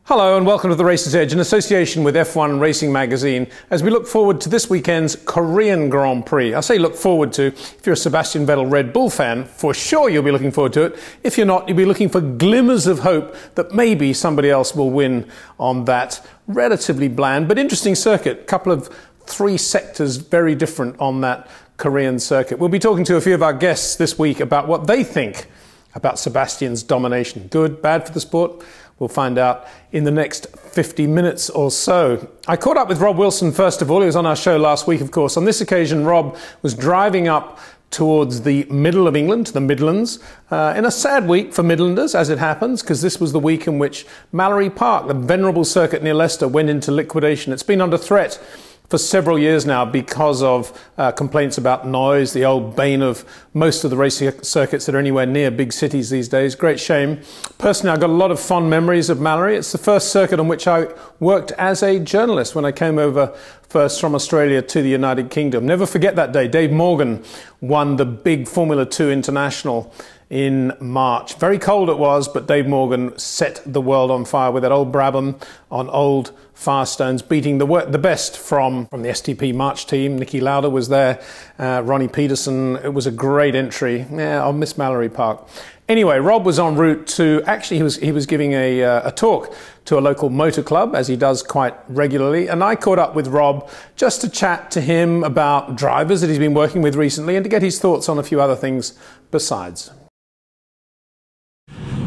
Hello and welcome to The Racer's Edge in association with F1 Racing Magazine as we look forward to this weekend's Korean Grand Prix. I say look forward to, if you're a Sebastian Vettel Red Bull fan, for sure you'll be looking forward to it. If you're not, you'll be looking for glimmers of hope that maybe somebody else will win on that relatively bland but interesting circuit. Couple of three sectors very different on that Korean circuit. We'll be talking to a few of our guests this week about what they think about Sebastian's domination. Good, bad for the sport? We'll find out in the next 50 minutes or so. I caught up with Rob Wilson first of all. He was on our show last week, of course. On this occasion, Rob was driving up towards the middle of England, the Midlands, in a sad week for Midlanders, as it happens, because this was the week in which Mallory Park, the venerable circuit near Leicester, went into liquidation. It's been under threat for several years now because of complaints about noise, the old bane of most of the racing circuits that are anywhere near big cities these days. Great shame. Personally, I've got a lot of fond memories of Mallory. It's the first circuit on which I worked as a journalist when I came over first from Australia to the United Kingdom. Never forget that day. Dave Morgan won the big Formula 2 International in March. Very cold it was, but Dave Morgan set the world on fire with that old Brabham on old Firestones, beating the best from the STP March team. Nicky Lauda was there, Ronnie Peterson. It was a great entry. Yeah, I'll miss Mallory Park. Anyway, Rob was en route to, actually he was giving a talk to a local motor club, as he does quite regularly, and I caught up with Rob just to chat to him about drivers that he's been working with recently and to get his thoughts on a few other things besides.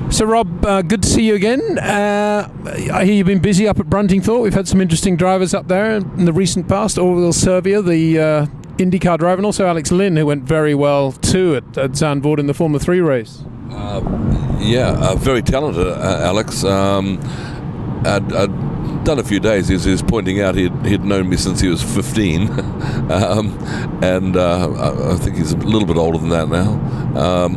So Rob, good to see you again. I hear you've been busy up at Bruntingthorpe. We've had some interesting drivers up there in the recent past. Orville Servia, the IndyCar driver, and also Alex Lynn, who went very well too at Zandvoort in the Formula 3 race. Very talented, Alex. I'd done a few days. He was pointing out he'd known me since he was 15, and I think he's a little bit older than that now.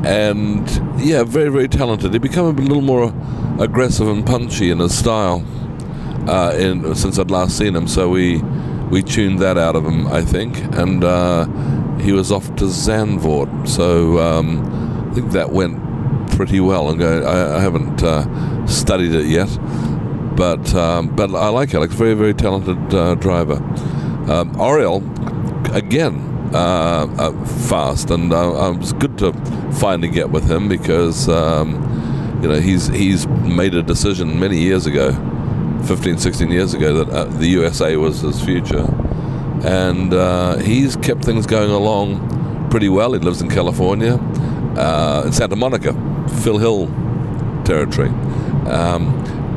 And yeah, very, very talented. He'd become a little more aggressive and punchy in his style since I'd last seen him. So we tuned that out of him, I think, and he was off to Zandvoort. So I think that went pretty well. I haven't studied it yet. But I like Alex, very, very talented driver. Oriel, again, fast, and it was good to finally get with him because he's made a decision many years ago, 15, 16 years ago, that the USA was his future, and he's kept things going along pretty well. He lives in California, in Santa Monica, Phil Hill territory.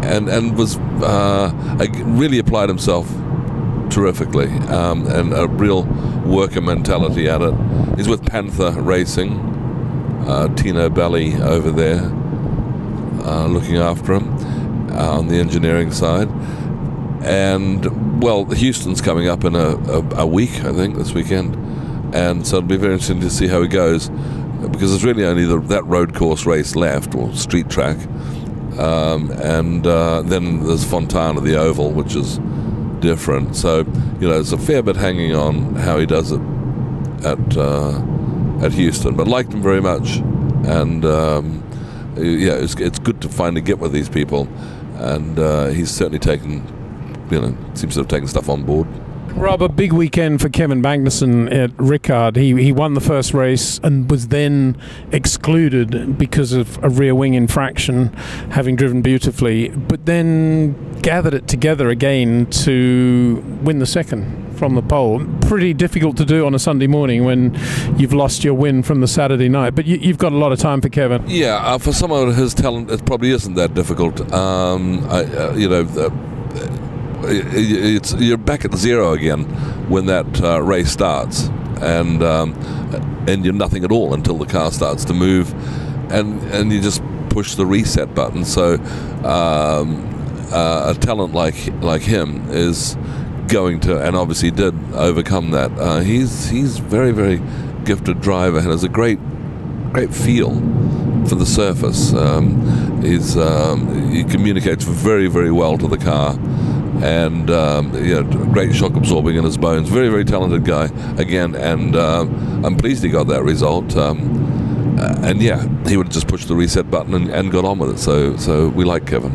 And was really applied himself terrifically, and a real worker mentality at it. He's with Panther Racing, Tino Belli over there, looking after him on the engineering side. And well, Houston's coming up in a week, I think, this weekend, and so it'll be very interesting to see how he goes, because there's really only that road course race left, or street track. And then there's Fontana, the Oval, which is different. So, there's a fair bit hanging on how he does it at Houston. But liked him very much, and it's good to finally get with these people. And he's certainly seems to have taken stuff on board. Rob, a big weekend for Kevin Magnussen at Ricard. He won the first race and was then excluded because of a rear wing infraction, having driven beautifully, but then gathered it together again to win the second from the pole. Pretty difficult to do on a Sunday morning when you've lost your win from the Saturday night, but you've got a lot of time for Kevin. Yeah, for someone of his talent, it probably isn't that difficult. You're back at zero again when that race starts, and you're nothing at all until the car starts to move, and you just push the reset button. So a talent like him is going to, and obviously did, overcome that. He's very, very gifted driver and has a great feel for the surface. He communicates very, very well to the car. And great shock absorbing in his bones. Very, very talented guy again, and I'm pleased he got that result. And yeah, he would have just pushed the reset button and got on with it. So we like Kevin.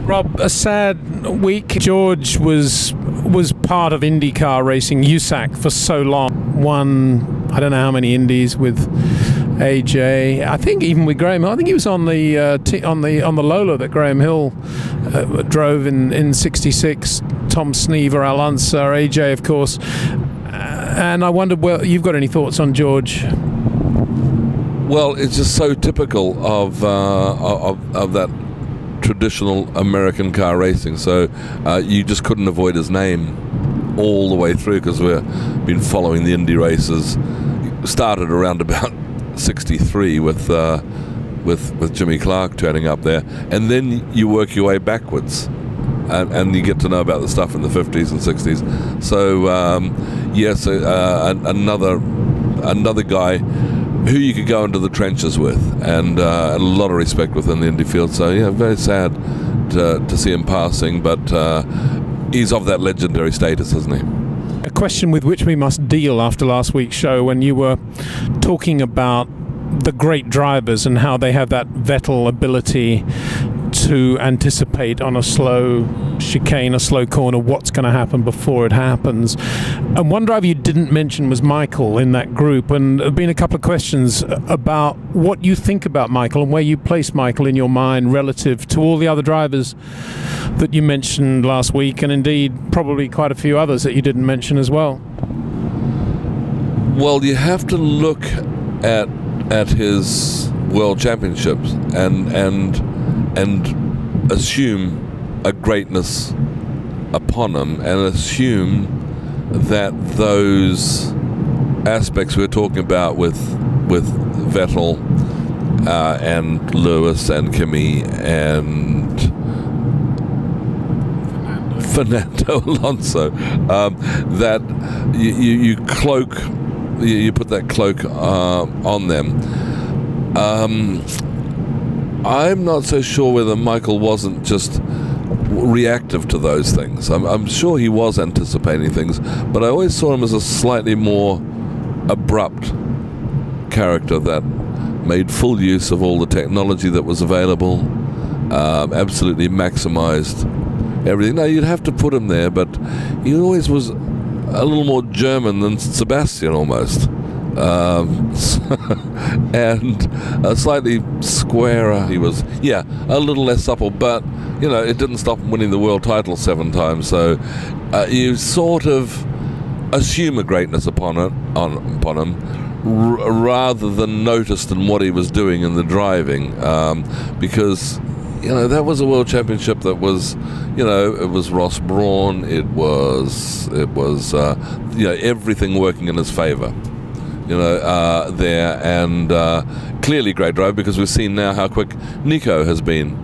Rob, a sad week. George was part of IndyCar racing, USAC, for so long. Won, I don't know how many Indies with AJ. I think even with Graham Hill. I think he was on the on the Lola that Graham Hill drove in '66. Tom Sneaver, Al Unser, AJ, of course. And I wondered, well, you've got any thoughts on George? Well, it's just so typical of that traditional American car racing. So you just couldn't avoid his name all the way through, because we've been following the Indy races. Started around about '63 with Jimmy Clark turning up there, and then you work your way backwards. And you get to know about the stuff in the 50s and 60s. So yes, another guy who you could go into the trenches with, and a lot of respect within the Indy field. So yeah, very sad to see him passing, but he's of that legendary status, isn't he? A question with which we must deal after last week's show, when you were talking about the great drivers and how they have that Vettel ability to anticipate on a slow chicane, a slow corner, what's going to happen before it happens. And one driver you didn't mention was Michael in that group, and there have been a couple of questions about what you think about Michael and where you place Michael in your mind relative to all the other drivers that you mentioned last week, and indeed probably quite a few others that you didn't mention as well. Well, you have to look at his world championships and assume a greatness upon him, and assume that those aspects we're talking about with Vettel and Lewis and Kimi and Fernando Alonso, that you cloak, you put that cloak on them. I'm not so sure whether Michael wasn't just reactive to those things. I'm sure he was anticipating things, but I always saw him as a slightly more abrupt character that made full use of all the technology that was available, absolutely maximized everything. Now, you'd have to put him there, but he always was a little more German than Sebastian, almost. And slightly squarer. He was, yeah, a little less supple, but you know, it didn't stop him winning the world title 7 times. So you sort of assume a greatness upon him, rather than noticed in what he was doing in the driving, because you know, that was a world championship that was, you know, it was Ross Brawn, it was you know, everything working in his favor. You know, there, and clearly great drive, because we've seen now how quick Nico has been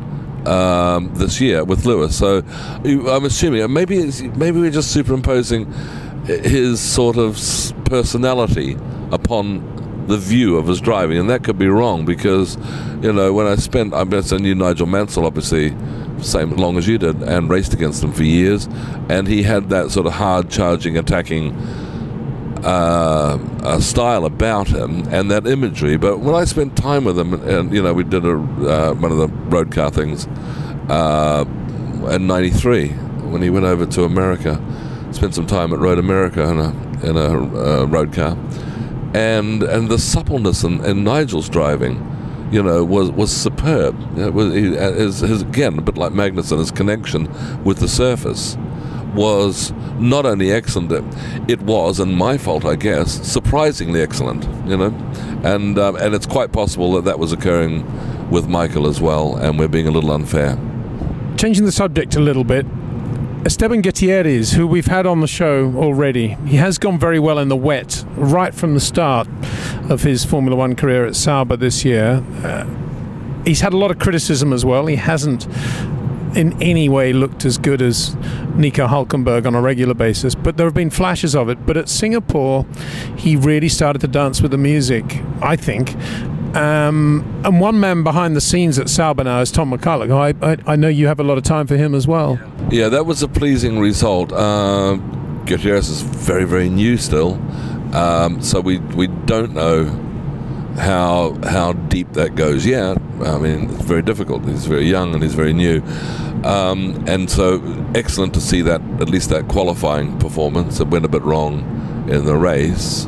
this year with Lewis. So I'm assuming maybe we're just superimposing his sort of personality upon the view of his driving, and that could be wrong, because you know, when I knew Nigel Mansell, obviously same long as you did, and raced against him for years, and he had that sort of hard charging, attacking style about him and that imagery. But when I spent time with him, and you know, we did one of the road car things in '93 when he went over to America, spent some time at Road America in a road car, and the suppleness in Nigel's driving, you know, was superb. It was his again, a bit like Magnussen, his connection with the surface was not only excellent, it was, and my fault I guess, surprisingly excellent, you know, and it's quite possible that was occurring with Michael as well, and we're being a little unfair. Changing the subject a little bit, Esteban Gutierrez, who we've had on the show already, he has gone very well in the wet right from the start of his Formula One career at Sauber this year. He's had a lot of criticism as well. He hasn't in any way looked as good as Nico Hülkenberg on a regular basis, but there have been flashes of it. But at Singapore, he really started to dance with the music, I think. And one man behind the scenes at Sauber now is Tom McCulloch. I know you have a lot of time for him as well. Yeah, that was a pleasing result. Gutierrez is very, very new still, so we don't know how deep that goes yet. I mean, it's very difficult. He's very young and he's very new, and so excellent to see that, at least that qualifying performance. It went a bit wrong in the race,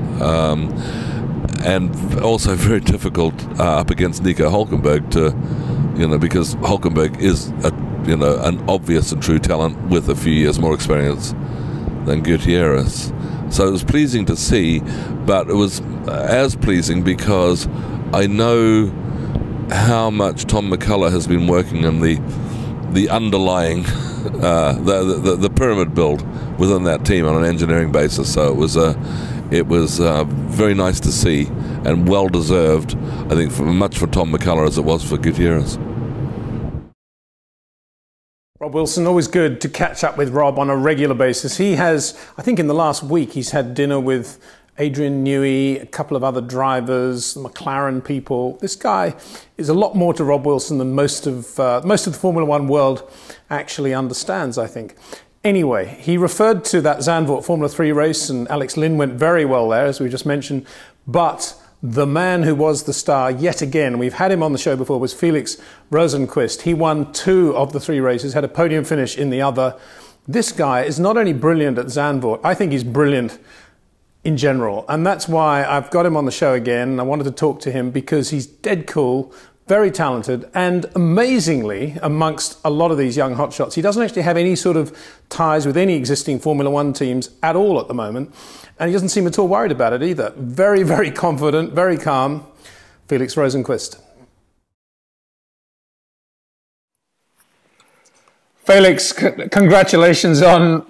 and also very difficult up against Nico Hulkenberg to, because Hulkenberg is an obvious and true talent with a few years more experience than Gutierrez. So it was pleasing to see, but it was as pleasing because I know how much Tom McCullough has been working on the underlying the pyramid build within that team on an engineering basis. So it was very nice to see, and well deserved, I think, much for Tom McCullough as it was for Gutierrez. Rob Wilson, always good to catch up with Rob on a regular basis. He has, I think in the last week, he's had dinner with Adrian Newey, a couple of other drivers, the McLaren people. This guy is a lot more to Rob Wilson than most of the Formula One world actually understands, I think. Anyway, he referred to that Zandvoort Formula 3 race, and Alex Lynn went very well there, as we just mentioned. But the man who was the star yet again, we've had him on the show before, was Felix Rosenqvist. He won 2 of the 3 races, had a podium finish in the other. This guy is not only brilliant at Zandvoort, I think he's brilliant in general. And that's why I've got him on the show again. I wanted to talk to him because he's dead cool, very talented, and amazingly, amongst a lot of these young hotshots, he doesn't actually have any sort of ties with any existing Formula One teams at all at the moment. And he doesn't seem at all worried about it either. Very, very confident, very calm. Felix Rosenqvist. Felix, congratulations on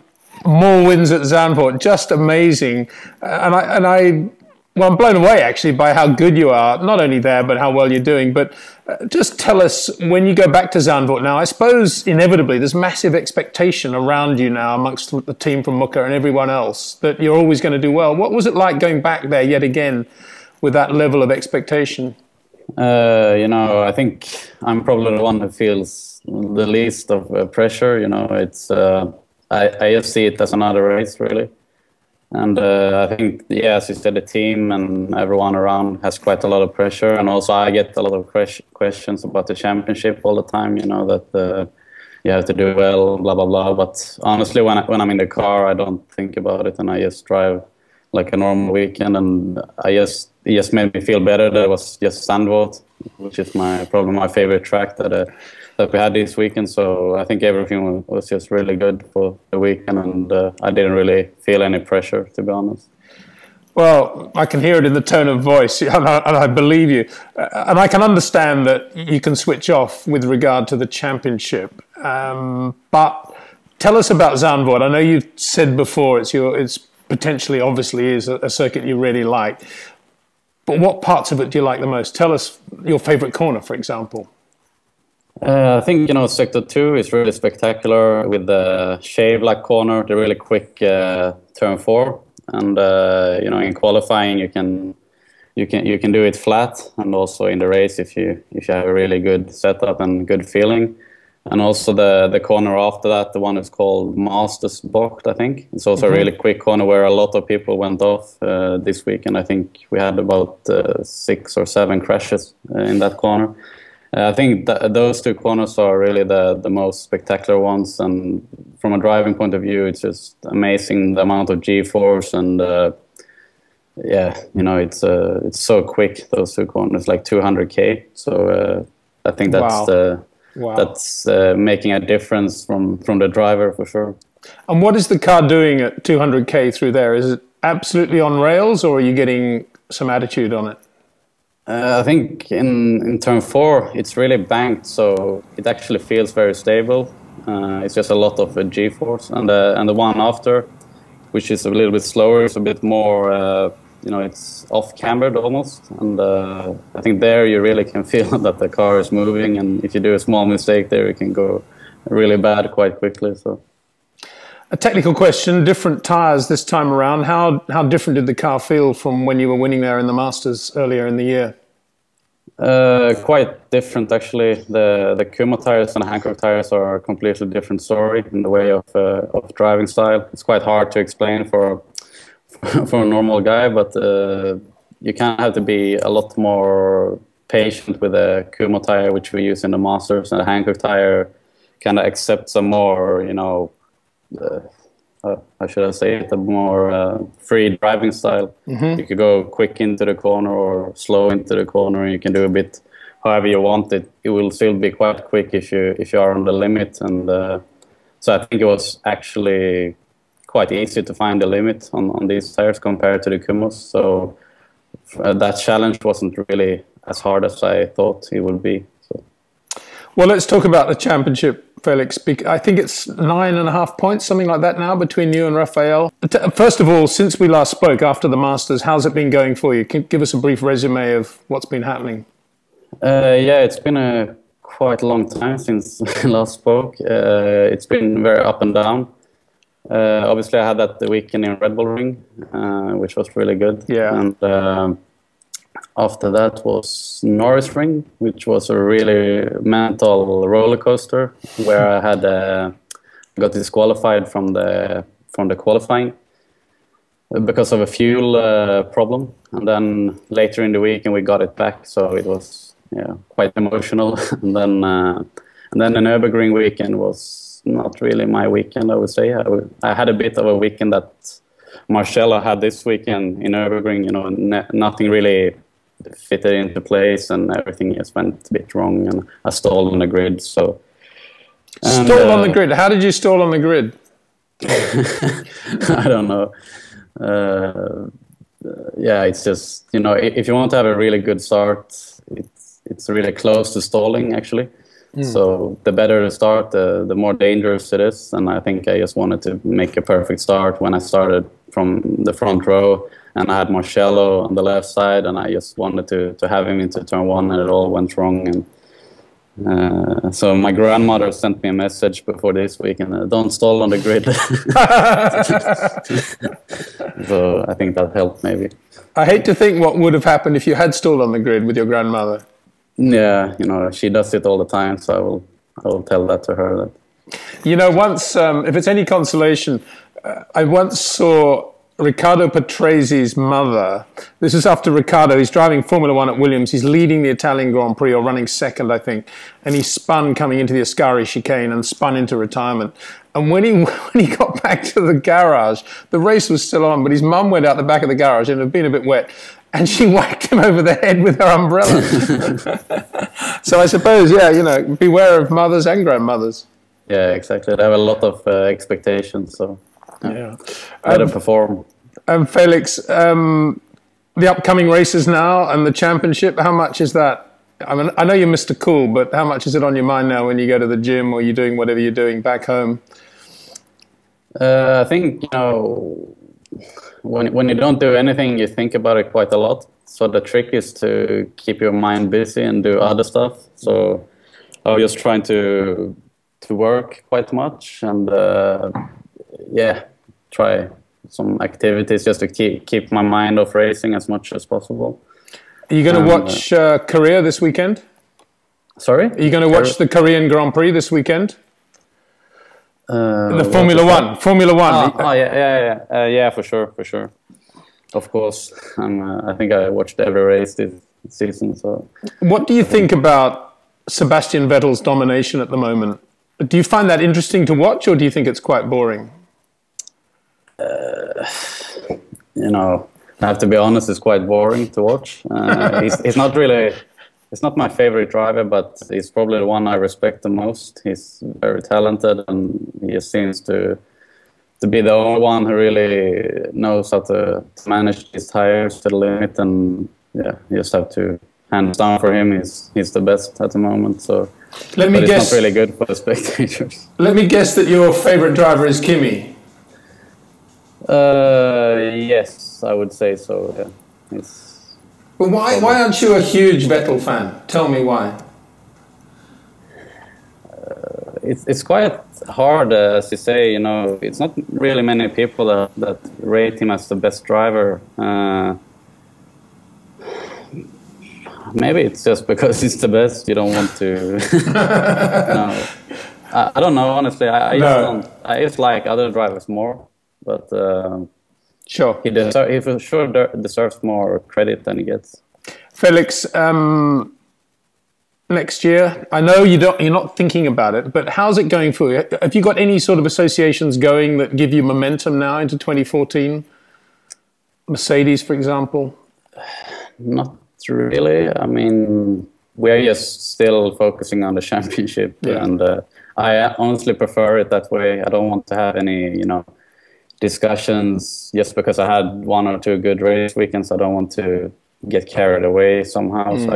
more wins at Zandvoort. Just amazing. Well, I'm blown away actually by how good you are, not only there, but how well you're doing. But just tell us, when you go back to Zandvoort now, I suppose inevitably there's massive expectation around you now amongst the team from Mucca and everyone else that you're always going to do well. What was it like going back there yet again with that level of expectation? I think I'm probably the one who feels the least of pressure. It's I just see it as another race, really. And I think, as you said, the team and everyone around has quite a lot of pressure. And also I get a lot of questions about the championship all the time, that you have to do well, blah, blah, blah. But honestly, when I'm in the car, I don't think about it. And I just drive like a normal weekend. And it just made me feel better that it was just Zandvoort, which is probably my favorite track that we had this weekend. So I think everything was just really good for the weekend, and I didn't really feel any pressure, to be honest. Well, I can hear it in the tone of voice, and I believe you. And I can understand that you can switch off with regard to the championship. But tell us about Zandvoort. I know you said before it's potentially, obviously, is a circuit you really like. But what parts of it do you like the most? Tell us your favorite corner, for example. I think, Sector 2 is really spectacular with the shave-like corner, the really quick turn 4. And, in qualifying, you can do it flat, and also in the race if you have a really good setup and good feeling. And also the corner after that, the one is called Masters Bocht, I think. It's also a really quick corner where a lot of people went off this week. And I think we had about 6 or 7 crashes in that corner. I think those 2 corners are really the most spectacular ones, and from a driving point of view, it's just amazing the amount of G-force, and it's so quick, those 2 corners, like 200k. So I think that's that's making a difference from the driver for sure. And what is the car doing at 200k through there? Is it absolutely on rails, or are you getting some attitude on it? I think in turn 4 it's really banked, so it actually feels very stable. It's just a lot of G-force, and the one after, which is a little bit slower, is a bit more, it's off-cambered almost. And I think there you really can feel that the car is moving, and if you do a small mistake there, it can go really bad quite quickly. So. A technical question, different tyres this time around. How different did the car feel from when you were winning there in the Masters earlier in the year? Quite different, actually. The Kuma tyres and Hankook tyres are a completely different story in the way of driving style. It's quite hard to explain for a normal guy, but you kind of have to be a lot more patient with a Kumo tire, which we use in the Masters, and a Hankook tire kind of accepts a more, you know, how should I say it, a more free driving style. You could go quick into the corner or slow into the corner, and you can do a bit however you want it. It will still be quite quick if you are on the limit, and so I think it was actually quite easy to find the limit on these tires compared to the Kumos. So that challenge wasn't really as hard as I thought it would be. So. Well, let's talk about the championship, Felix. I think it's 9.5 points, something like that now, between you and Rafael. First of all, since we last spoke after the Masters, how's it been going for you? Can you give us a brief resume of what's been happening? Yeah, it's been a quite long time since we last spoke. It's been very up and down. Obviously, I had that the weekend in Red Bull Ring, which was really good. Yeah. And after that was Norris Ring, which was a really mental roller coaster, where I had got disqualified from the qualifying because of a fuel problem. And then later in the weekend we got it back, so it was quite emotional. and then the Nürburgring weekend was not really my weekend, I would say. I had a bit of a weekend that Marcello had this weekend in Nürburgring. You know, nothing really fitted into place, and everything just went a bit wrong, and I stalled on the grid. So stall on the grid. How did you stall on the grid? I don't know. Yeah, it's just, you know, if you want to have a really good start, it's really close to stalling actually. So the better the start, the more dangerous it is. And I think I just wanted to make a perfect start when I started from the front row, and I had Marcello on the left side, and I just wanted to have him into turn one, and it all went wrong. And so my grandmother sent me a message before this week, and don't stall on the grid. So I think that helped maybe. I hate to think what would have happened if you had stalled on the grid with your grandmother. Yeah, you know, she does it all the time, so I will tell that to her. That. You know, once, if it's any consolation, I once saw Riccardo Patresi's mother. This is after Riccardo. He's driving Formula One at Williams. He's leading the Italian Grand Prix, or running second, I think. And he spun coming into the Ascari chicane and spun into retirement. And when he got back to the garage, the race was still on, but his mum went out the back of the garage, and it had been a bit wet, and she whacked him over the head with her umbrella. So I suppose, yeah, you know, beware of mothers and grandmothers. Yeah, exactly. They have a lot of expectations, so better perform. Felix, the upcoming races now and the championship, how much is that? I mean, I know you're Mr. Cool, but how much is it on your mind now when you go to the gym or you're doing whatever you're doing back home? I think, you know, when you don't do anything, you think about it quite a lot. So the trick is to keep your mind busy and do other stuff. So I was just trying to work quite much, and try some activities just to keep my mind off racing as much as possible. Are you going to watch Korea this weekend? Sorry? Are you going to watch the Korean Grand Prix this weekend? The Formula One. Formula One. Yeah, for sure. Of course. I think I watched every race this season. So, what do you think about Sebastian Vettel's domination at the moment? Do you find that interesting to watch, or do you think it's quite boring? You know, I have to be honest, it's quite boring to watch. He's not really, it's not my favorite driver, but he's probably the one I respect the most. He's very talented, and he seems to be the only one who really knows how to manage his tires to the limit. And yeah, you just have to hands down for him. He's the best at the moment. So let me guess, it's not really good for the spectators. Let me guess that your favorite driver is Kimi. Yes, I would say so. Yeah. But why aren't you a huge Vettel fan? Tell me why. It's quite hard, as you say. You know, it's not really many people that rate him as the best driver. Maybe it's just because he's the best. You don't want to. No, I don't know. Honestly, I just like other drivers more. But Sure. He for sure deserves more credit than he gets. Felix, next year, I know you're not thinking about it, but how's it going for you? Have you got any sort of associations going that give you momentum now into 2014? Mercedes, for example? Not really. I mean, we're just still focusing on the championship, and I honestly prefer it that way. I don't want to have any, discussions just because I had one or two good race weekends. I don't want to get carried away somehow. So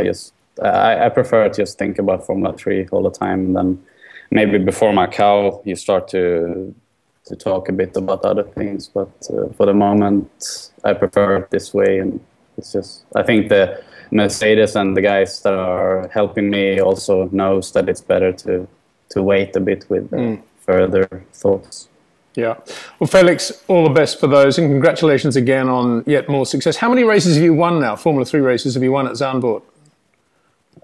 I prefer to just think about Formula 3 all the time. And then maybe before Macau, you start to talk a bit about other things. But for the moment, I prefer it this way. And it's just, I think the Mercedes and the guys that are helping me also knows that it's better to wait a bit with further thoughts. Yeah. Well, Felix, all the best for those, and congratulations again on yet more success. How many races have you won now? Formula 3 races have you won at Zandvoort?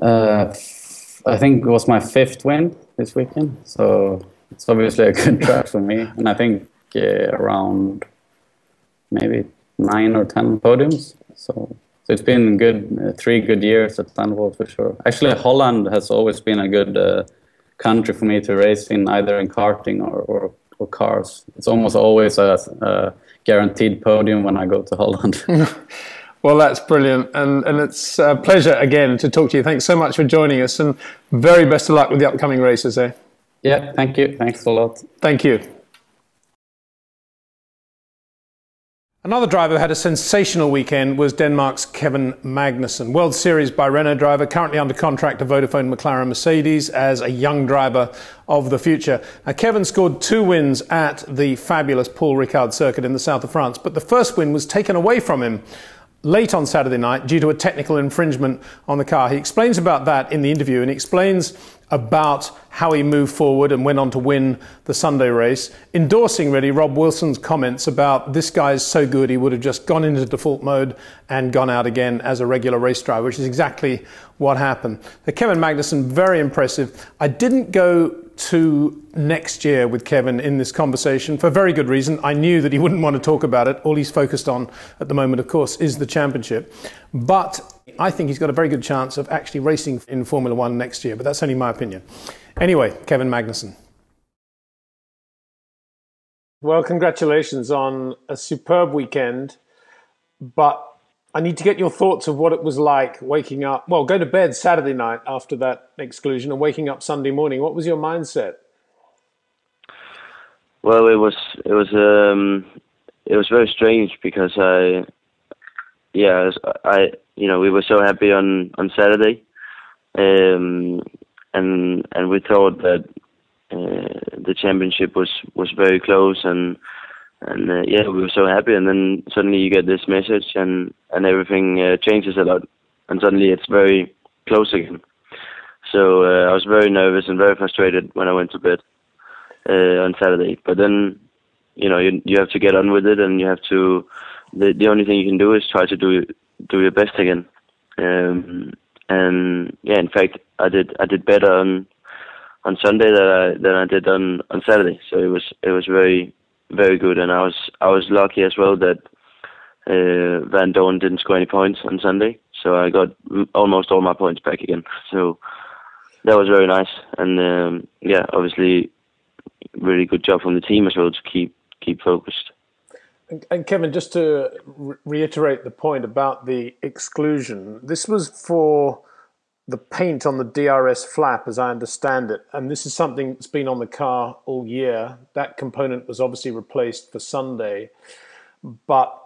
I think it was my 5th win this weekend, so it's obviously a good track for me. And I think around maybe 9 or 10 podiums. So it's been good, 3 good years at Zandvoort for sure. Actually, Holland has always been a good country for me to race in, either in karting or cars. It's almost always a guaranteed podium when I go to Holland. Well, that's brilliant. And it's a pleasure again to talk to you. Thanks so much for joining us, and very best of luck with the upcoming races, eh? Yeah, thank you. Thanks a lot. Thank you. Another driver who had a sensational weekend was Denmark's Kevin Magnussen. World Series by Renault driver, currently under contract to Vodafone McLaren Mercedes as a young driver of the future. Now, Kevin scored 2 wins at the fabulous Paul Ricard circuit in the south of France, but the first win was taken away from him late on Saturday night due to a technical infringement on the car. He explains about that in the interview, and he explains about how he moved forward and went on to win the Sunday race, endorsing really Rob Wilson's comments about this guy's so good he would have just gone into default mode and gone out again as a regular race driver, which is exactly what happened. So Kevin Magnussen, very impressive. I didn't go to next year with Kevin in this conversation for a very good reason. I knew that he wouldn't want to talk about it. All he's focused on at the moment, of course, is the championship. But I think he's got a very good chance of actually racing in Formula 1 next year, but that's only my opinion. Anyway, Kevin Magnussen. Well, congratulations on a superb weekend, but I need to get your thoughts of what it was like waking up, well, go to bed Saturday night after that exclusion and waking up Sunday morning. What was your mindset? Well, it was very strange because we were so happy on Saturday, and we thought that the championship was very close, and we were so happy, and then suddenly you get this message, and everything changes a lot, and suddenly it's very close again. So I was very nervous and very frustrated when I went to bed on Saturday. But then, you have to get on with it, and you have to. The only thing you can do is try to do your best again. In fact, I did better on Sunday than I did on Saturday. So it was very, very good, and I was lucky as well that Van Dorn didn't score any points on Sunday, so I got almost all my points back again. So that was very nice, and obviously, really good job from the team as well to keep focused. And Kevin, just to reiterate the point about the exclusion, this was for the paint on the DRS flap, as I understand it, and this is something that's been on the car all year. That component was obviously replaced for Sunday, but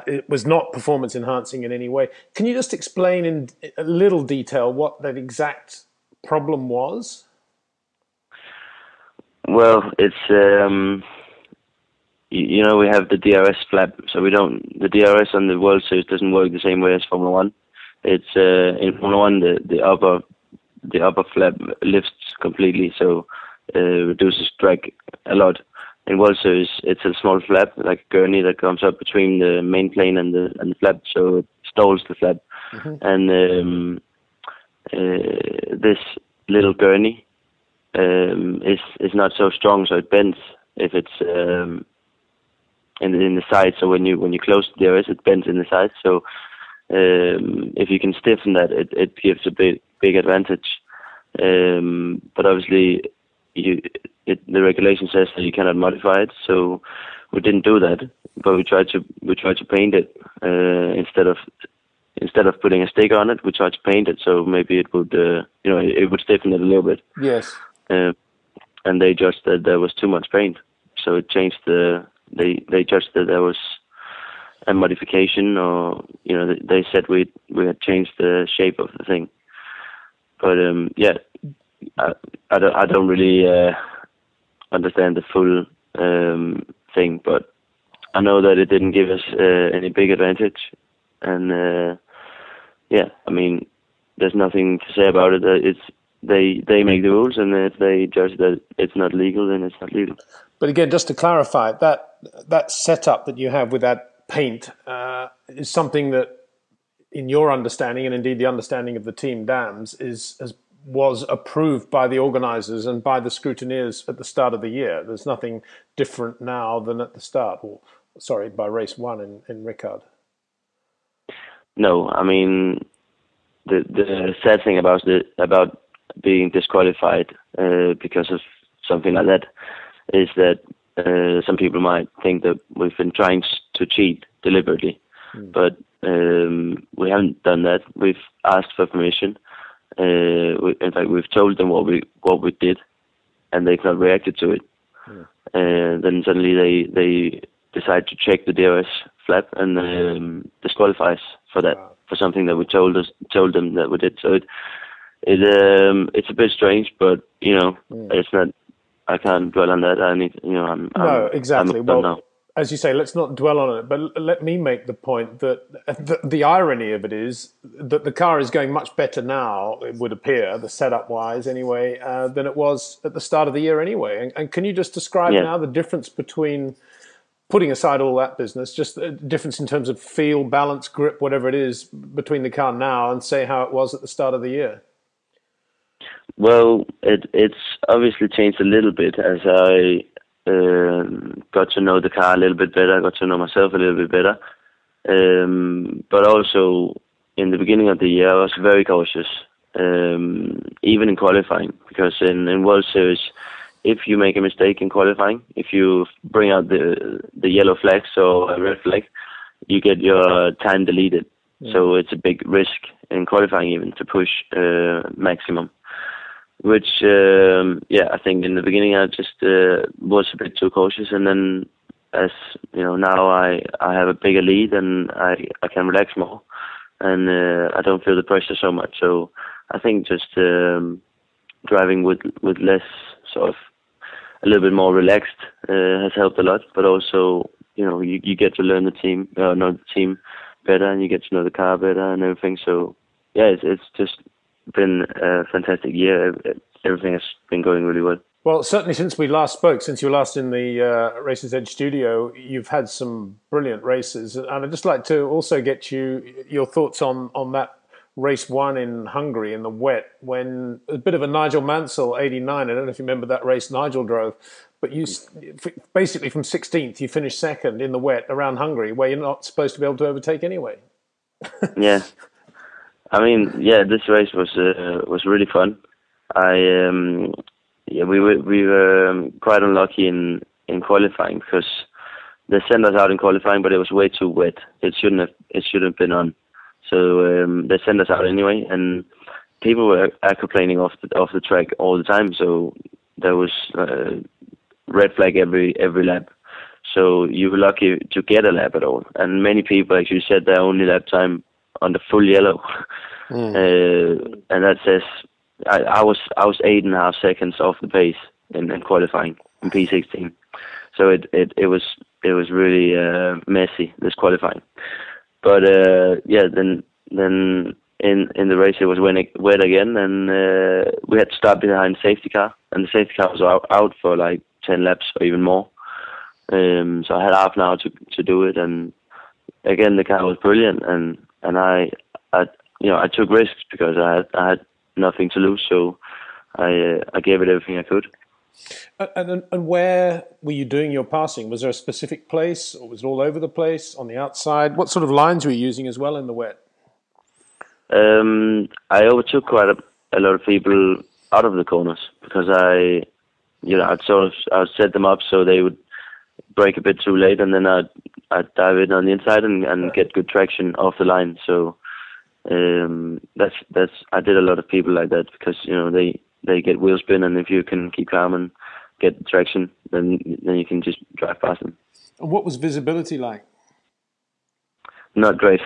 it was not performance enhancing in any way. Can you just explain in a little detail what that exact problem was? Well, it's we have the DRS flap, so the DRS on the World Series doesn't work the same way as Formula 1. It's in Formula 1 the upper flap lifts completely, so reduces drag a lot. In World Series, it's a small flap, like a gurney that comes up between the main plane and the flap, so it stalls the flap. Mm-hmm. And this little gurney is not so strong, so it bends if it's in the side. So when you close the DRS, it bends in the side. So if you can stiffen that, it gives a big advantage. But obviously, the regulation says that you cannot modify it. So we didn't do that, but we tried to paint it instead of putting a sticker on it. We tried to paint it, so maybe it would it would stiffen it a little bit. Yes. And they judged that there was too much paint, so it changed they judged that there was a modification, or they said we had changed the shape of the thing. But I don't really understand the full thing, but I know that it didn't give us any big advantage, and I mean, there's nothing to say about it. It's they make the rules, and if they judge that it's not legal, then it's not legal. But again, just to clarify, that setup that you have with that paint is something that, in your understanding, and indeed the understanding of the team DAMS, was approved by the organisers and by the scrutineers at the start of the year. There's nothing different now than at the start, by race 1 in Ricard. No, I mean, the sad thing about being disqualified because of something like that is that some people might think that we've been trying to cheat deliberately, but we haven't done that. We've asked for permission. In fact, we've told them what we did, and they've not reacted to it. Then suddenly they decide to check the DRS flap and disqualify us for that, for something that we told them that we did. So it's a bit strange, but it's not. I can't dwell on that. I need, no, exactly. I'm well, now. As you say, let's not dwell on it, but let me make the point that the irony of it is that the car is going much better now, it would appear, the setup-wise anyway, than it was at the start of the year anyway. And can you just describe now the difference between, putting aside all that business, just the difference in terms of feel, balance, grip, whatever it is, between the car now and say how it was at the start of the year? Well, it's obviously changed a little bit as I got to know the car a little bit better. I got to know myself a little bit better. But also, in the beginning of the year, I was very cautious, even in qualifying, because in World Series, if you make a mistake in qualifying, if you bring out the yellow flags or a red flag, you get your time deleted. So it's a big risk in qualifying even to push maximum. Which, I think in the beginning I just was a bit too cautious, and then as now I have a bigger lead and I can relax more, and I don't feel the pressure so much. So I think just driving with less, sort of a little bit more relaxed has helped a lot. But also, you get to learn know the team better, and you get to know the car better and everything. So it's just been a fantastic year. Everything has been going really well. Well, certainly since we last spoke, since you were last in the Racers Edge studio, you've had some brilliant races. And I'd just like to also get your thoughts on that race 1 in Hungary in the wet, when a bit of a Nigel Mansell 89, I don't know if you remember that race Nigel drove, but you basically from 16th, you finished second in the wet around Hungary, where you're not supposed to be able to overtake anyway. Yeah. I mean, this race was really fun. We were quite unlucky in qualifying, because they sent us out in qualifying, but it was way too wet. It shouldn't have been on. So they sent us out anyway, and people were complaining off the track all the time. So there was red flag every lap. So you were lucky to get a lap at all. And many people actually said their only lap time on the full yellow. And that says I was 8.5 seconds off the pace in qualifying in P16. So it was really messy, this qualifying. But then in the race it was wet again, and we had to start behind the safety car, and the safety car was out for like 10 laps or even more. So I had half an hour to do it, and again the car was brilliant, and I took risks because I had nothing to lose, so I gave it everything I could. And where were you doing your passing? Was there a specific place, or was it all over the place, on the outside? What sort of lines were you using as well in the wet? I overtook quite a lot of people out of the corners because I'd set them up so they would break a bit too late, and then I'd dive in on the inside and get good traction off the line. So that's I did a lot of people like that because they get wheel spin, and if you can keep calm and get the traction, then you can just drive past them. And what was visibility like? Not great.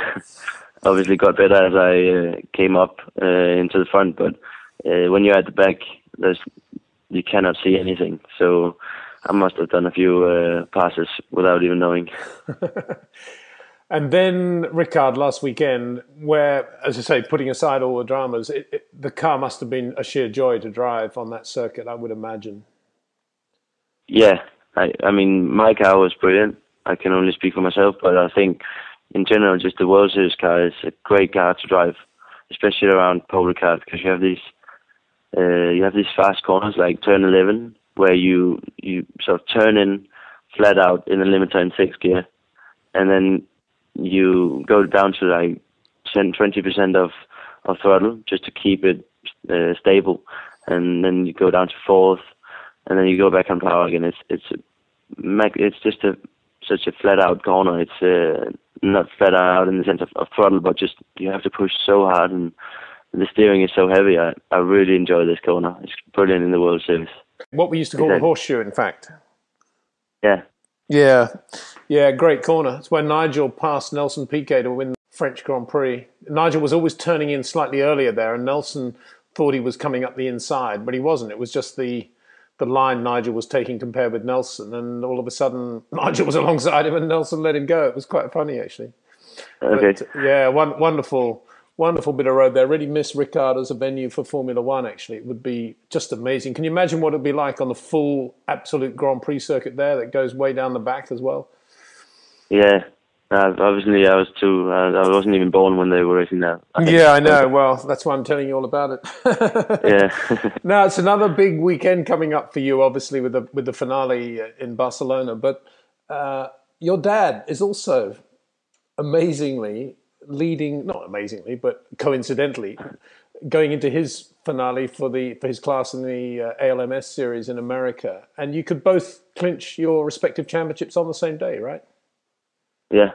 Obviously got better as I came up into the front, but when you're at the back, you cannot see anything. So I must have done a few passes without even knowing. And then Ricard last weekend, where, as I say, putting aside all the dramas, the car must have been a sheer joy to drive on that circuit, I would imagine. Yeah, I mean, my car was brilliant. I can only speak for myself, but I think in general, just the World Series car is a great car to drive, especially around Paul Ricard, because you have these fast corners like turn 11, where you sort of turn in flat out in a limiter in 6th gear, and then you go down to like 10-20% of throttle just to keep it stable, and then you go down to 4th, and then you go back on power again. It's just such a flat out corner. It's not flat out in the sense of throttle, but just you have to push so hard, and the steering is so heavy. I really enjoy this corner. It's brilliant in the World Series. What we used to call the horseshoe, in fact. Yeah. Yeah, great corner. It's where Nigel passed Nelson Piquet to win the French Grand Prix. Nigel was always turning in slightly earlier there, and Nelson thought he was coming up the inside, but he wasn't. It was just the line Nigel was taking compared with Nelson, and all of a sudden Nigel was alongside him and Nelson let him go. It was quite funny, actually. Okay. But, yeah, wonderful bit of road there. Really miss Ricard as a venue for Formula One, actually. It would be just amazing. Can you imagine what it would be like on the full absolute Grand Prix circuit there that goes way down the back as well? Yeah. Obviously, I wasn't even born when they were racing that. Yeah, I know. Well, that's why I'm telling you all about it. Yeah. Now, it's another big weekend coming up for you, obviously, with the finale in Barcelona. But your dad is also amazingly not amazingly, but coincidentally, going into his finale for his class in the ALMS series in America. And you could both clinch your respective championships on the same day, right? Yeah,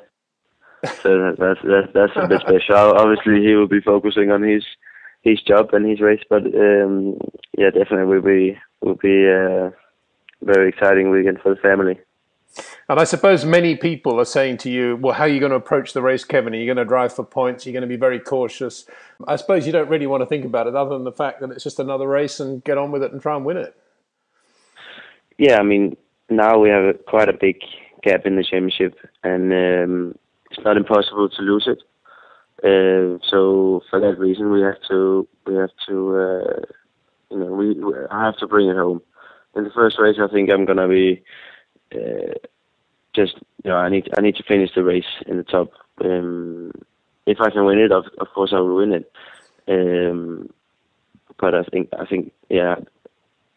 so that's a bit special. Obviously, he will be focusing on his job and his race, but yeah, definitely will be a very exciting weekend for the family. And I suppose many people are saying to you, well, how are you going to approach the race, Kevin? Are you going to drive for points? Are you going to be very cautious? I suppose you don't really want to think about it other than the fact that it's just another race and get on with it and try and win it. Yeah, I mean, now we have quite a big gap in the championship, and it's not impossible to lose it. So for that reason, I have to bring it home. In the first race, I think I'm gonna be I need to finish the race in the top. If I can win it, of course I will win it. But I think yeah.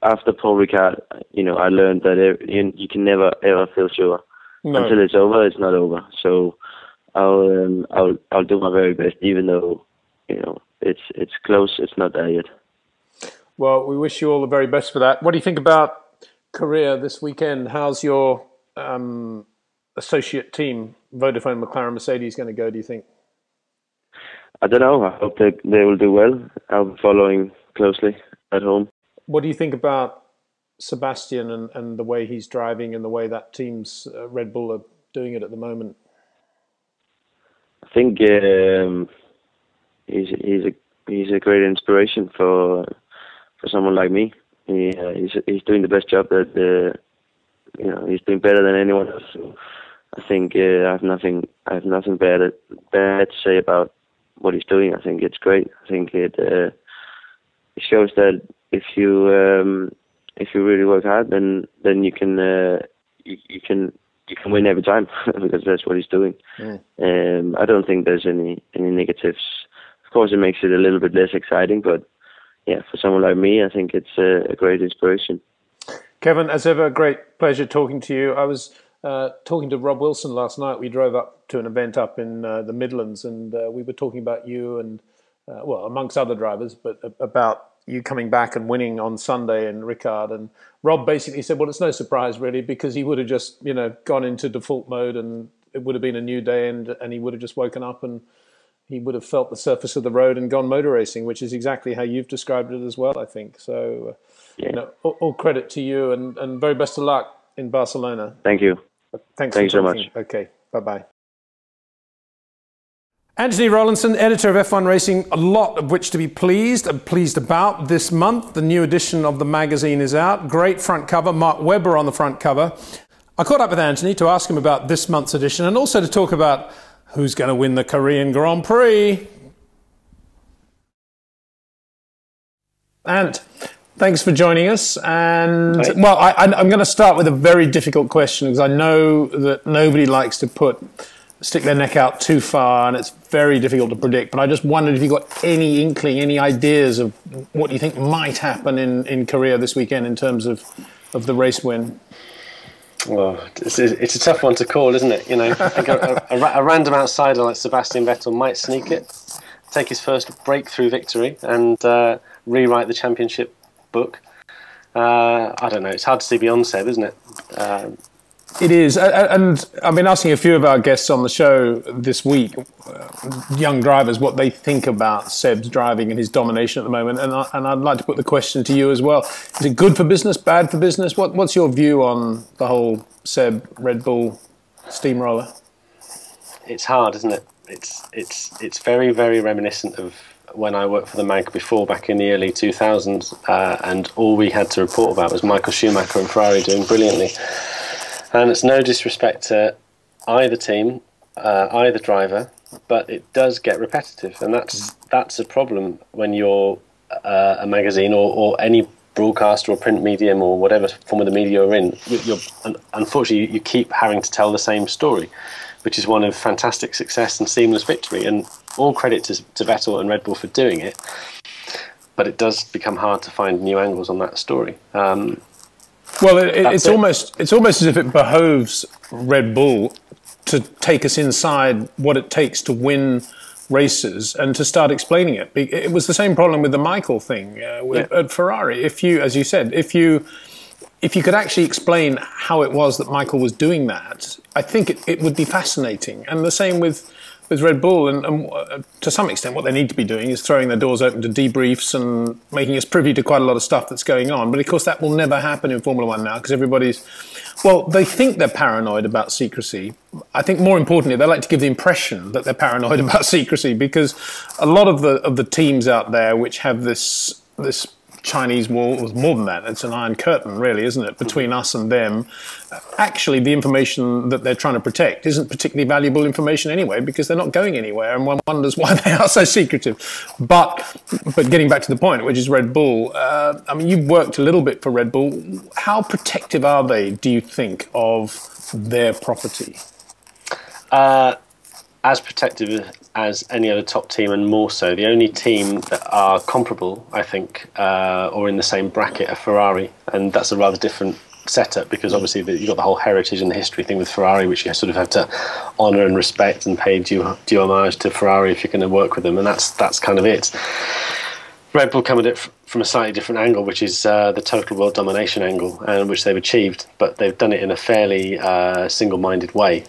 After Paul Ricard, I learned that you can never ever feel sure. No. Until it's over. It's not over. So I'll do my very best, even though it's close. It's not there yet. Well, we wish you all the very best for that. What do you think about Korea this weekend? How's your associate team, Vodafone, McLaren, Mercedes, going to go? Do you think? I don't know. I hope they will do well. I'll be following closely at home. What do you think about Sebastian and the way he's driving and the way that team's Red Bull are doing it at the moment? I think he's a great inspiration for someone like me. He's doing the best job that he's doing better than anyone else. So I think I have nothing bad to say about what he's doing. I think it's great. I think it shows that if you really work hard, then you can win every time because that's what he's doing. Mm. I don't think there's any negatives. Of course, it makes it a little bit less exciting, but yeah, for someone like me, I think it's a great inspiration. Kevin, as ever, great pleasure talking to you. I was talking to Rob Wilson last night. We drove up to an event up in the Midlands, and we were talking about you and, well, amongst other drivers, but about you coming back and winning on Sunday in Ricard. And Rob basically said, well, it's no surprise really, because he would have just, gone into default mode, and it would have been a new day, and he would have just woken up and he would have felt the surface of the road and gone motor racing, which is exactly how you've described it as well, I think. So, all credit to you, and very best of luck in Barcelona. Thank you. Thanks so much. Okay, bye-bye. Anthony Rowlinson, editor of F1 Racing, a lot of which to be pleased about this month. The new edition of the magazine is out. Great front cover, Mark Webber on the front cover. I caught up with Anthony to ask him about this month's edition and also to talk about who's going to win the Korean Grand Prix. And thanks for joining us. And, well, I'm going to start with a very difficult question, because I know that nobody likes to stick their neck out too far, and it's very difficult to predict. But I just wondered if you got any inkling, any ideas of what you think might happen in Korea this weekend in terms of the race win. Well, it's a tough one to call, isn't it? I think a random outsider like Sebastian Vettel might sneak it, take his first breakthrough victory, and rewrite the championship book. I don't know. It's hard to see beyond Seb, isn't it? It is, and I've been asking a few of our guests on the show this week, young drivers, what they think about Seb's driving and his domination at the moment, and I'd like to put the question to you as well. Is it good for business, bad for business? What's your view on the whole Seb Red Bull steamroller? It's hard, isn't it? It's very, very reminiscent of when I worked for the mag before, back in the early 2000s, and all we had to report about was Michael Schumacher and Ferrari doing brilliantly. And it's no disrespect to either team, either driver, but it does get repetitive, and that's a problem when you're a magazine or any broadcast or print medium or whatever form of the media you're in. Unfortunately, you keep having to tell the same story, which is one of fantastic success and seamless victory. And all credit to Vettel and Red Bull for doing it, but it does become hard to find new angles on that story. Well, it's almost as if it behoves Red Bull to take us inside what it takes to win races and to start explaining it. It was the same problem with the Michael thing at Ferrari. If you, as you said, if you could actually explain how it was that Michael was doing that, I think it would be fascinating. And the same with Red Bull, and to some extent what they need to be doing is throwing their doors open to debriefs and making us privy to quite a lot of stuff that's going on. But of course that will never happen in Formula One now, because they think they're paranoid about secrecy. I think more importantly, they like to give the impression that they're paranoid about secrecy, because a lot of the teams out there which have this Chinese wall, was more than that. It's an iron curtain, really, isn't it, between us and them. Actually, the information that they're trying to protect isn't particularly valuable information anyway, because they're not going anywhere, and one wonders why they are so secretive. But getting back to the point, which is Red Bull, I mean, you've worked a little bit for Red Bull. How protective are they, do you think, of their property? As protective as any other top team, and more so. The only team that are comparable, I think, or in the same bracket, are Ferrari, and that's a rather different setup, because obviously you've got the whole heritage and the history thing with Ferrari, which you sort of have to honour and respect and pay due homage to Ferrari if you're going to work with them, and that's kind of it. Red Bull come at it from a slightly different angle, which is the total world domination angle, which they've achieved, but they've done it in a fairly single-minded way.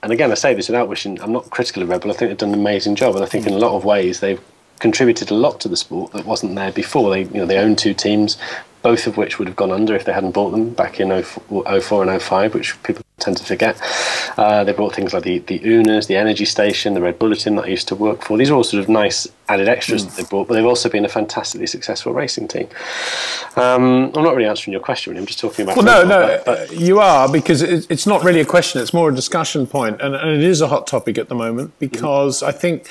And again, I say this without wishing, I'm not critical of Red Bull. I think they've done an amazing job, and I think in a lot of ways they've contributed a lot to the sport that wasn't there before. They own two teams, both of which would have gone under if they hadn't bought them back in 04 and 05, which people tend to forget. They brought things like the Unas, the Energy Station, the Red Bulletin that I used to work for. These are all sort of nice added extras that they brought, but they've also been a fantastically successful racing team. I'm not really answering your question, really. I'm just talking about... Well, but you are, because it's not really a question, it's more a discussion point, and it is a hot topic at the moment, because I think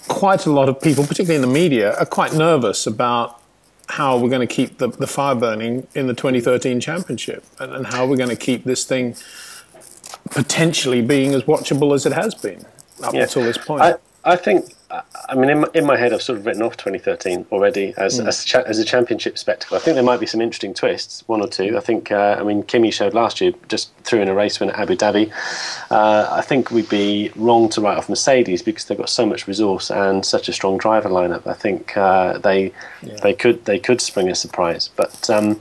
quite a lot of people, particularly in the media, are quite nervous about how we're going to keep the fire burning in the 2013 championship, and how we're going to keep this thing potentially being as watchable as it has been up until this point. I think I mean, in my head, I've sort of written off 2013 already as a championship spectacle. I think there might be some interesting twists, one or two. I think, I mean, Kimi showed last year, just threw in a race win at Abu Dhabi. I think we'd be wrong to write off Mercedes because they've got so much resource and such a strong driver lineup. I think they could spring a surprise. But I'm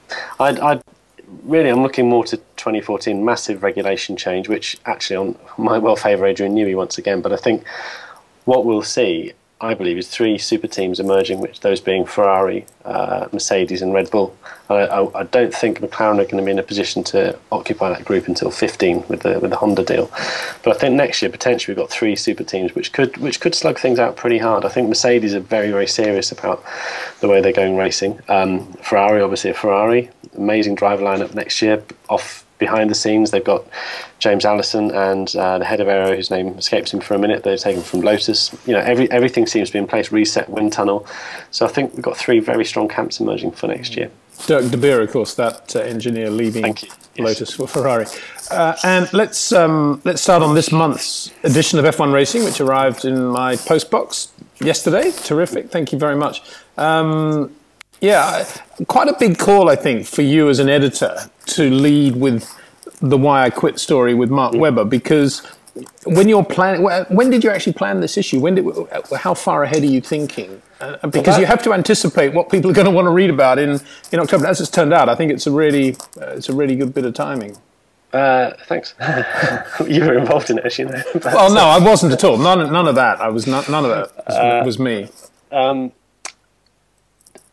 looking more to 2014, massive regulation change, which actually might well favour Adrian Newey once again. But I think what we'll see, I believe, is three super teams emerging, which those being Ferrari, Mercedes and Red Bull. I don't think McLaren are going to be in a position to occupy that group until 15 with the Honda deal. But I think next year, potentially, we've got three super teams which could slug things out pretty hard. I think Mercedes are very, very serious about the way they're going racing. Ferrari, obviously a Ferrari. Amazing driver lineup next year. Off behind the scenes, they've got James Allison and the head of aero, whose name escapes him for a minute. They're taken from Lotus. You know, everything seems to be in place. Reset, wind tunnel. So I think we've got three very strong camps emerging for next year. Dirk De Beer, of course, that engineer leaving Lotus for Ferrari. And let's start on this month's edition of F1 Racing, which arrived in my post box yesterday. Terrific. Thank you very much. Yeah, quite a big call, I think, for you as an editor to lead with the Why I Quit story with Mark Webber, because when you're planning, when did you actually plan this issue? How far ahead are you thinking? Because you have to anticipate what people are going to want to read about in October. As it's turned out, I think it's a really good bit of timing. Thanks. You were involved in it, as you know. Well, no, I wasn't at all. None of that. None of that was me.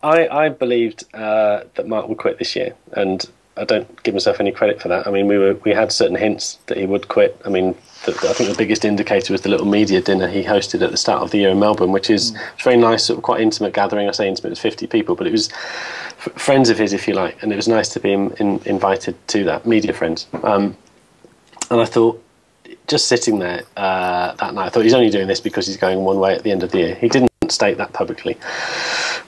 I believed that Mark would quit this year, and I don't give myself any credit for that. I mean, we had certain hints that he would quit. I mean, I think the biggest indicator was the little media dinner he hosted at the start of the year in Melbourne, which is very nice, sort of quite intimate gathering. I say intimate, it was 50 people, but it was friends of his, if you like, and it was nice to be invited to that, media friends. And I thought, just sitting there that night, I thought he's only doing this because he's going one way at the end of the year. He didn't state that publicly,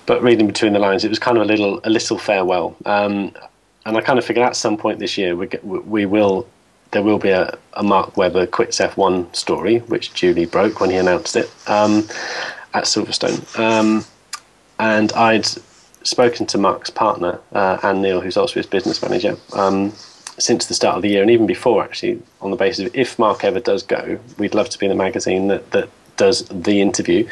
but reading between the lines, it was kind of a little farewell. And I kind of figured at some point this year there will be a Mark Webber quits F1 story, which duly broke when he announced it at Silverstone. And I'd spoken to Mark's partner, Anne Neal, who's also his business manager, since the start of the year, and even before, actually, on the basis of if Mark ever does go, we'd love to be in the magazine that does the interview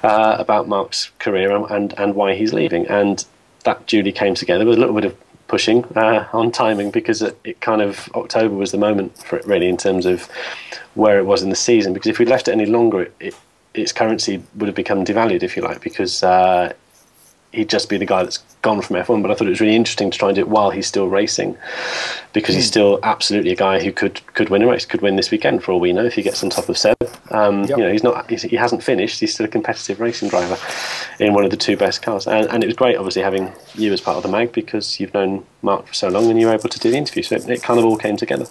about Mark's career and why he's leaving. And that duly came together with a little bit of pushing on timing, because it kind of, October was the moment for it, really, in terms of where it was in the season. Because if we'd left it any longer, its currency would have become devalued, if you like, because he'd just be the guy that's gone from F1. But I thought it was really interesting to try and do it while he's still racing, because he's still absolutely a guy who could win a race, could win this weekend for all we know if he gets on top of Seb. You know, he hasn't finished. He's still a competitive racing driver in one of the two best cars, and it was great, obviously, having you as part of the mag, because you've known Mark for so long and you were able to do the interview. So it kind of all came together.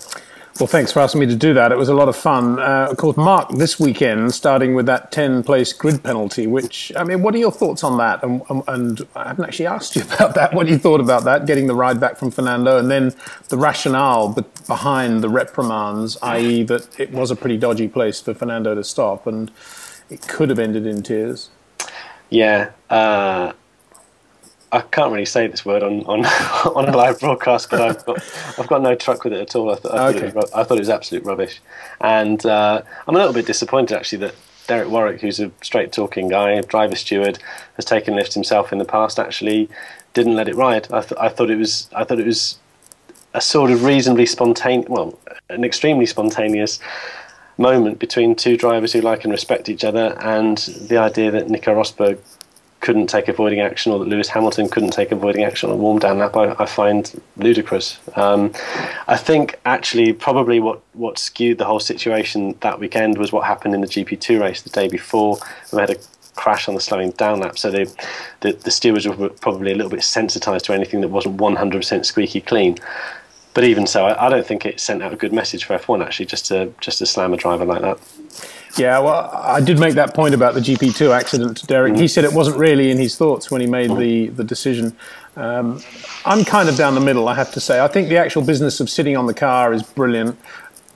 Well, thanks for asking me to do that. It was a lot of fun. Of course, Mark, this weekend, starting with that 10-place grid penalty, which, I mean, what are your thoughts on that? And I haven't actually asked you about that. What you thought about that, getting the ride back from Fernando, and then the rationale behind the reprimands, i.e. that it was a pretty dodgy place for Fernando to stop, and it could have ended in tears. Yeah. I can't really say this word on a live broadcast, but I've got no truck with it at all. I thought it was absolute rubbish, and I'm a little bit disappointed actually that Derek Warwick, who's a straight talking guy, driver steward, has taken lifts himself in the past, actually didn't let it ride. I thought it was a sort of reasonably spontaneous, well, an extremely spontaneous moment between two drivers who like and respect each other, and the idea that Nico Rosberg couldn't take avoiding action, or that Lewis Hamilton couldn't take avoiding action on a warm down lap, I find ludicrous. I think actually probably what skewed the whole situation that weekend was what happened in the GP2 race the day before. We had a crash on the slowing down lap, so the stewards were probably a little bit sensitised to anything that wasn't 100% squeaky clean. But even so, I don't think it sent out a good message for F1 actually, just to slam a driver like that. Yeah, well, I did make that point about the GP2 accident to Derek. He said it wasn't really in his thoughts when he made the decision. I'm kind of down the middle, I have to say. I think the actual business of sitting on the car is brilliant.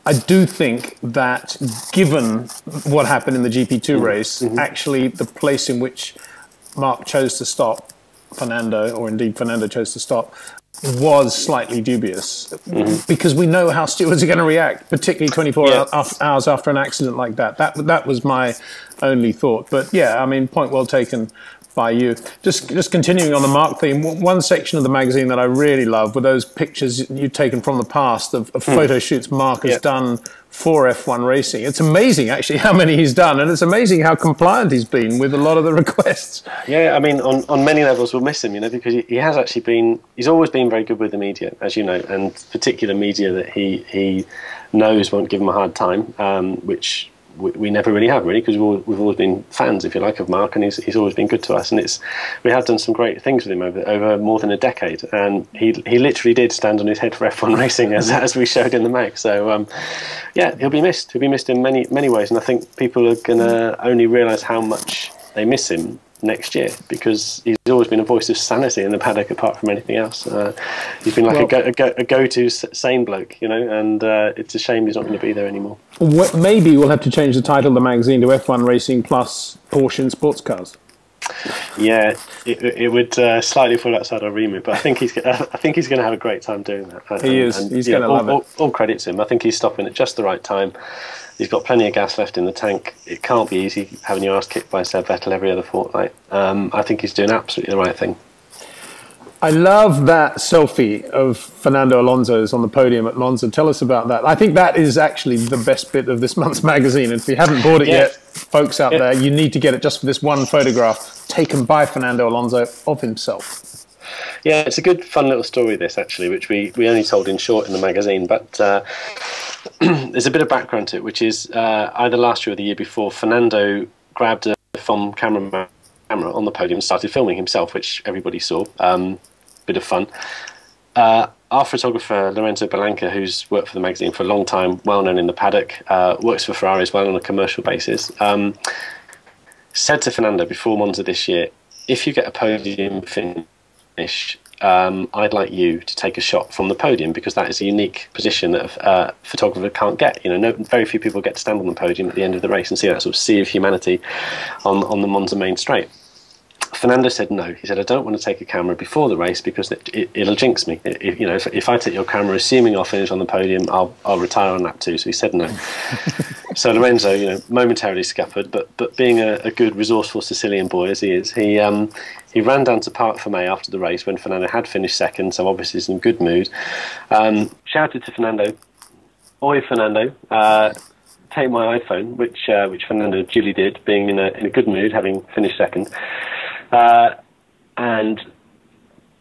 I do think that given what happened in the GP2 race, actually the place in which Mark chose to stop Fernando, or indeed Fernando chose to stop, was slightly dubious because we know how stewards are going to react, particularly 24 hours after an accident like that. That was my only thought. But yeah, I mean, point well taken by you. Just continuing on the Mark theme, one section of the magazine that I really love were those pictures you've taken from the past of photo shoots Mark has done for F1 racing. It's amazing, actually, how many he's done, and it's amazing how compliant he's been with a lot of the requests. Yeah, I mean, on many levels we'll miss him, because he has actually been, he's always been very good with the media, as you know, and particular media that he knows won't give him a hard time, which we never really have, because we've always been fans, if you like, of Mark, and he's always been good to us, and we have done some great things with him over more than a decade, and he literally did stand on his head for F1 racing, as we showed in the mag. So yeah, he'll be missed in many ways, and I think people are going to only realise how much they miss him next year, because he's always been a voice of sanity in the paddock apart from anything else. He's been like a go-to sane bloke, and it's a shame he's not going to be there anymore. Maybe we'll have to change the title of the magazine to F1 Racing plus Porsche Sports Cars. Yeah, it would slightly fall outside our remit, but I think he's going to have a great time doing that. He's going to love it. All credit to him. I think he's stopping at just the right time. He's got plenty of gas left in the tank. It can't be easy having your ass kicked by Seb Vettel every other fortnight. I think he's doing absolutely the right thing. I love that selfie of Fernando Alonso's on the podium at Monza. Tell us about that. I think that is actually the best bit of this month's magazine. If you haven't bought it yet, folks out there, you need to get it just for this one photograph taken by Fernando Alonso of himself. Yeah, it's a good, fun little story, this, actually, which we only told in short in the magazine, but there's a bit of background to it, which is either last year or the year before, Fernando grabbed a film camera on the podium and started filming himself, which everybody saw. Bit of fun. Our photographer, Lorenzo Belanca, who's worked for the magazine for a long time, well known in the paddock, works for Ferrari as well on a commercial basis, said to Fernando before Monza this year, if you get a podium finish, I'd like you to take a shot from the podium, because that is a unique position that a photographer can't get. Very few people get to stand on the podium at the end of the race and see that sort of sea of humanity on the Monza main straight. Fernando said no. He said, I don't want to take a camera before the race because it'll jinx me. If I take your camera, assuming I'll finish on the podium, I'll retire on that too. So he said no. So Lorenzo, momentarily scuppered, but being a good, resourceful Sicilian boy as he is, he ran down to Parc Fermé after the race when Fernando had finished second, so obviously he's in good mood. Shouted to Fernando, "Oi, Fernando! Take my iPhone," which Fernando duly did, being in a good mood, having finished second. And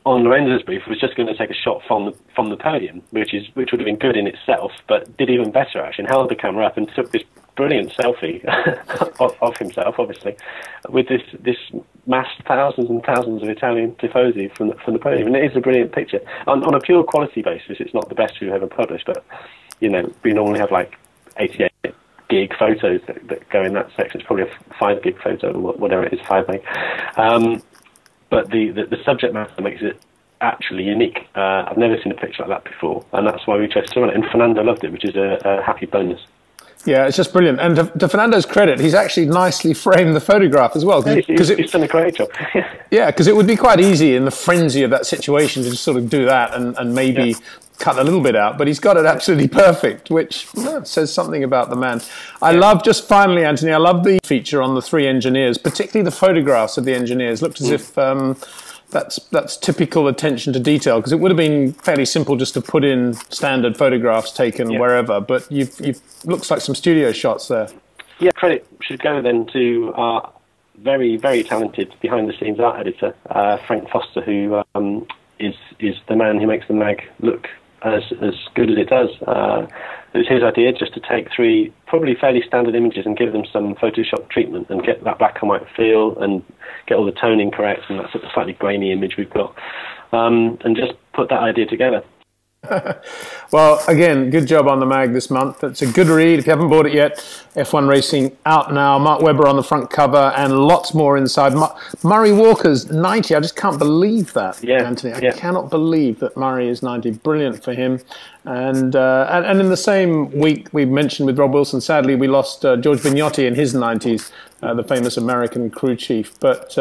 on Lorenzo's brief, was just going to take a shot from the podium, which would have been good in itself, but did even better actually, and held the camera up and took this brilliant selfie of himself, obviously, with this massed thousands and thousands of Italian tifosi from the podium, and it is a brilliant picture. On a pure quality basis, it's not the best we've ever published, but we normally have like 88 gig photos that go in that section. It's probably a 5 gig photo, or whatever it is, 5 meg. But the subject matter makes it actually unique. I've never seen a picture like that before, and that's why we chose to run it. And Fernando loved it, which is a happy bonus. Yeah, it's just brilliant. And to Fernando's credit, he's actually nicely framed the photograph as well. He's done a great job. Yeah, because it would be quite easy in the frenzy of that situation to just sort of do that and maybe cut a little bit out. But he's got it absolutely perfect, which says something about the man. I love, just finally, Anthony, I love the feature on the 3 engineers, particularly the photographs of the engineers. Looked as if that's typical attention to detail, because it would have been fairly simple just to put in standard photographs taken wherever, but you've looks like some studio shots there. Yeah, credit should go then to our very, very talented behind-the-scenes art editor, Frank Foster, who is the man who makes the mag look as good as it does. It was his idea just to take 3 probably fairly standard images and give them some Photoshop treatment and get that black and white feel and get all the toning correct and that sort of slightly grainy image we've got, and just put that idea together. Well, again, good job on the mag this month. It's a good read. If you haven't bought it yet, F1 Racing out now. Mark Webber on the front cover and lots more inside. Murray Walker's 90. I just can't believe that, Anthony. I cannot believe that Murray is 90. Brilliant for him. And in the same week we mentioned with Rob Wilson, sadly, we lost George Vignotti in his 90s, the famous American crew chief. But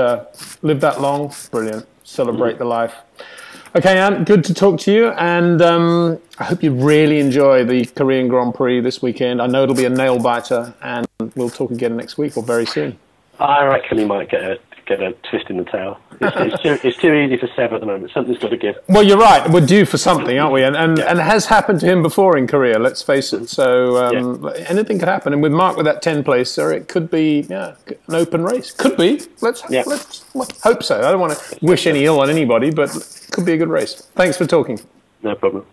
live that long, brilliant. Celebrate the life. Okay, Ant, good to talk to you, and I hope you really enjoy the Korean Grand Prix this weekend. I know it'll be a nail-biter, and we'll talk again next week or very soon. I reckon he might get a twist in the tail. It's too easy for Seb at the moment. Something's got to give. Well, you're right. We're due for something, aren't we? And it has happened to him before in Korea, let's face it. So anything could happen. And with Mark with that 10 placer, it could be an open race. Could be. Let's hope so. I don't want to wish any ill on anybody, but it could be a good race. Thanks for talking. No problem.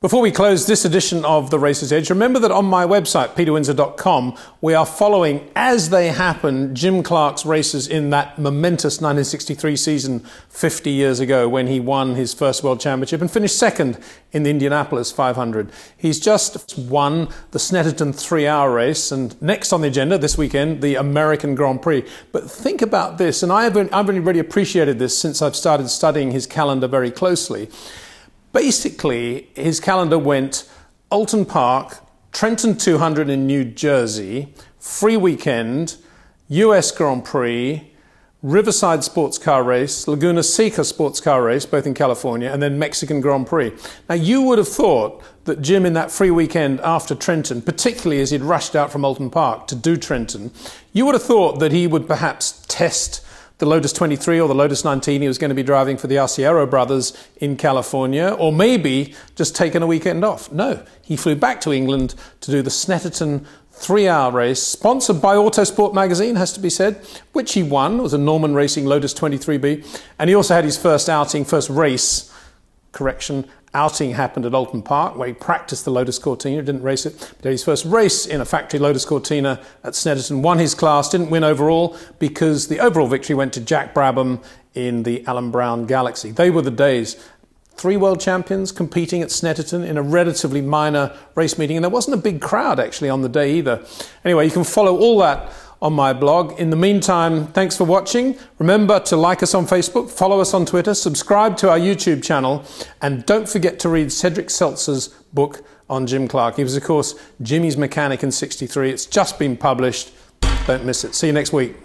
Before we close this edition of The Racer's Edge, remember that on my website, peterwindsor.com, we are following, as they happen, Jim Clark's races in that momentous 1963 season 50 years ago when he won his first World Championship and finished second in the Indianapolis 500. He's just won the Snetterton 3-hour race, and next on the agenda this weekend, the American Grand Prix. But think about this, and I've only really appreciated this since I've started studying his calendar very closely. Basically, his calendar went Alton Park, Trenton 200 in New Jersey, free weekend, US Grand Prix, Riverside Sports Car Race, Laguna Seca Sports Car Race, both in California, and then Mexican Grand Prix. Now, you would have thought that Jim, in that free weekend after Trenton, particularly as he'd rushed out from Alton Park to do Trenton, you would have thought that he would perhaps test the Lotus 23 or the Lotus 19 he was going to be driving for the Arciero brothers in California, or maybe just taken a weekend off. No, he flew back to England to do the Snetterton 3-hour race, sponsored by Autosport magazine, has to be said, which he won. It was a Norman Racing Lotus 23B. And he also had his first outing happened at Alton Park, where he practiced the Lotus Cortina, didn't race it. But his first race in a factory Lotus Cortina at Snetterton, won his class, didn't win overall, because the overall victory went to Jack Brabham in the Alan Brown Galaxy. They were the days. 3 world champions competing at Snetterton in a relatively minor race meeting, and there wasn't a big crowd actually on the day either. Anyway, you can follow all that on my blog. In the meantime, thanks for watching. Remember to like us on Facebook, follow us on Twitter, subscribe to our YouTube channel, and don't forget to read Cedric Seltzer's book on Jim Clark. He was, of course, Jimmy's mechanic in '63. It's just been published. Don't miss it. See you next week.